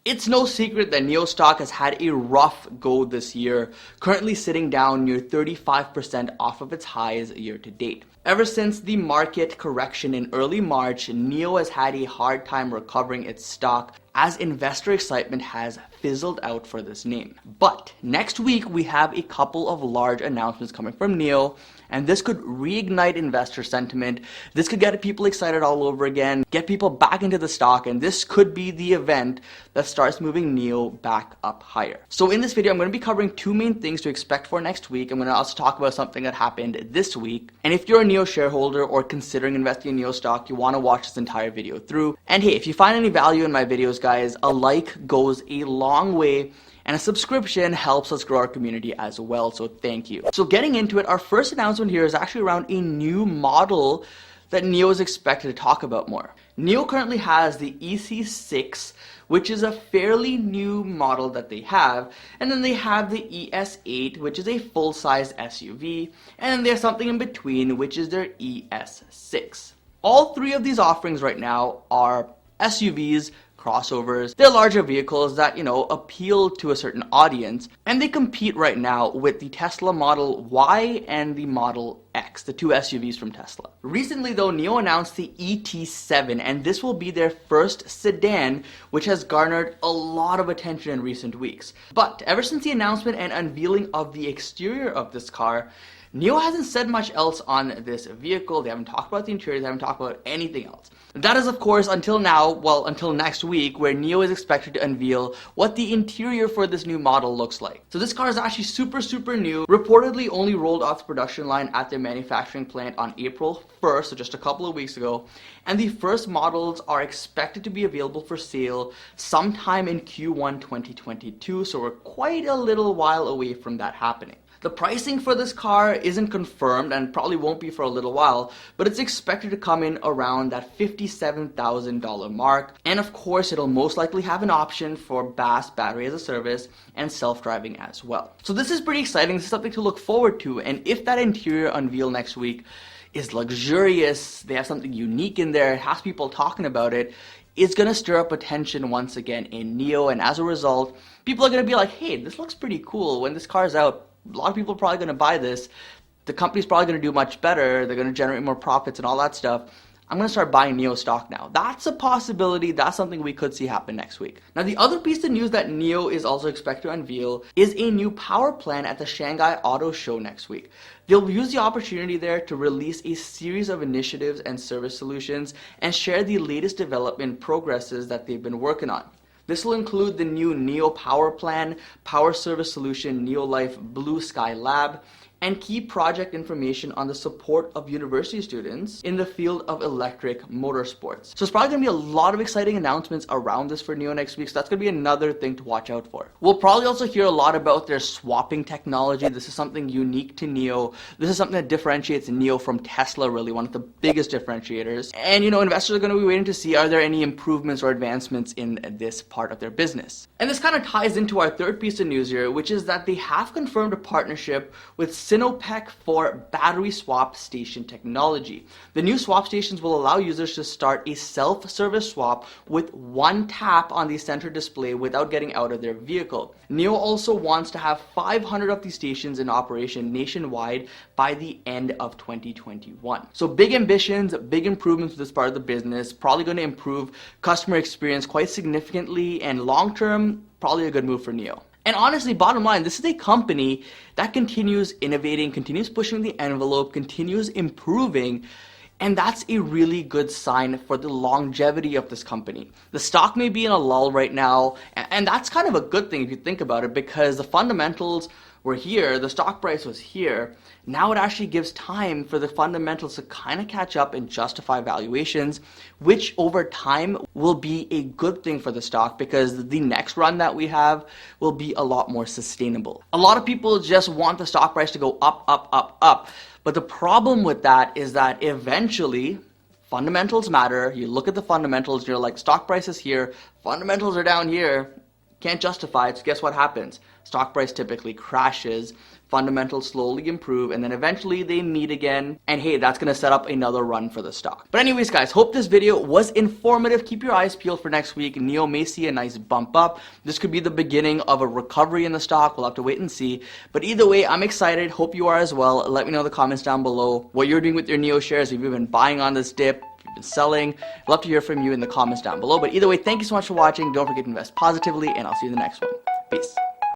It's no secret that Nio Stock has had a rough go this year, currently sitting down near 35% off of its highs year to date. Ever since the market correction in early March, Nio has had a hard time recovering its stock as investor excitement has fizzled out for this name. But next week we have a couple of large announcements coming from Nio, and this could reignite investor sentiment. This could get people excited all over again, get people back into the stock, and this could be the event that starts moving Nio back up higher. So in this video, I'm going to be covering two main things to expect for next week. I'm going to also talk about something that happened this week. And if you're a Nio shareholder or considering investing in Nio stock, you want to watch this entire video through. And hey, if you find any value in my videos, guys, a like goes a long way, and a subscription helps us grow our community as well, so thank you. So getting into it, our first announcement here is actually around a new model that Nio is expected to talk about more. Nio currently has the EC6, which is a fairly new model that they have, and then they have the ES8, which is a full-size SUV, and then there's something in between, which is their ES6. All three of these offerings right now are SUVs, crossovers. They're larger vehicles that, appeal to a certain audience, and they compete right now with the Tesla Model Y and the Model X, the two SUVs from Tesla. Recently though, Nio announced the ET7, and this will be their first sedan, which has garnered a lot of attention in recent weeks. But ever since the announcement and unveiling of the exterior of this car, Nio hasn't said much else on this vehicle. They haven't talked about the interior, they haven't talked about anything else. That is, of course, until next week, where Nio is expected to unveil what the interior for this new model looks like. So this car is actually super new, reportedly only rolled off the production line at their manufacturing plant on April 1st, so just a couple of weeks ago, and the first models are expected to be available for sale sometime in Q1 2022, so we're quite a little while away from that happening. The pricing for this car isn't confirmed and probably won't be for a little while, but it's expected to come in around that $57,000 mark. And of course, it'll most likely have an option for BAS, battery as a service, and self-driving as well. So this is pretty exciting. This is something to look forward to. And if that interior unveil next week is luxurious, they have something unique in there, it has people talking about it, it's going to stir up attention once again in Nio. And as a result, people are going to be like, hey, this looks pretty cool. When this car's out, a lot of people are probably going to buy this. The company's probably going to do much better. They're going to generate more profits and all that stuff. I'm going to start buying Nio stock now. That's a possibility. That's something we could see happen next week. Now, the other piece of news that Nio is also expected to unveil is a new power plan at the Shanghai Auto Show next week. They'll use the opportunity there to release a series of initiatives and service solutions and share the latest development progresses that they've been working on. This will include the new Nio Power Plan, Power Service Solution, Nio Life Blue Sky Lab, and key project information on the support of university students in the field of electric motorsports. So it's probably going to be a lot of exciting announcements around this for Nio next week, so that's going to be another thing to watch out for. We'll probably also hear a lot about their swapping technology. This is something unique to Nio. This is something that differentiates Nio from Tesla, really, one of the biggest differentiators. And investors are going to be waiting to see, are there any improvements or advancements in this part of their business? And this kind of ties into our third piece of news here, which is that they have confirmed a partnership with Sinopec for battery swap station technology. The new swap stations will allow users to start a self-service swap with one tap on the center display without getting out of their vehicle. Nio also wants to have 500 of these stations in operation nationwide by the end of 2021. So big ambitions, big improvements to this part of the business, probably going to improve customer experience quite significantly, and long term, probably a good move for Nio. And honestly, bottom line, this is a company that continues innovating, continues pushing the envelope, continues improving, and that's a really good sign for the longevity of this company. The stock may be in a lull right now, and that's kind of a good thing if you think about it, because the fundamentals were here, the stock price was here. Now it actually gives time for the fundamentals to kind of catch up and justify valuations, which over time will be a good thing for the stock, because the next run that we have will be a lot more sustainable. A lot of people just want the stock price to go up, up, up, up. But the problem with that is that eventually fundamentals matter. You look at the fundamentals, you're like, stock price is here, fundamentals are down here. Can't justify it, so guess what happens? Stock price typically crashes, fundamentals slowly improve, and then eventually they meet again, and hey, that's gonna set up another run for the stock. But anyways, guys, hope this video was informative. Keep your eyes peeled for next week. Nio may see a nice bump up. This could be the beginning of a recovery in the stock. We'll have to wait and see. But either way, I'm excited. Hope you are as well. Let me know in the comments down below what you're doing with your Nio shares. If you've been buying on this dip, been selling. I'd love to hear from you in the comments down below. But either way, thank you so much for watching. Don't forget to invest positively, and I'll see you in the next one. Peace.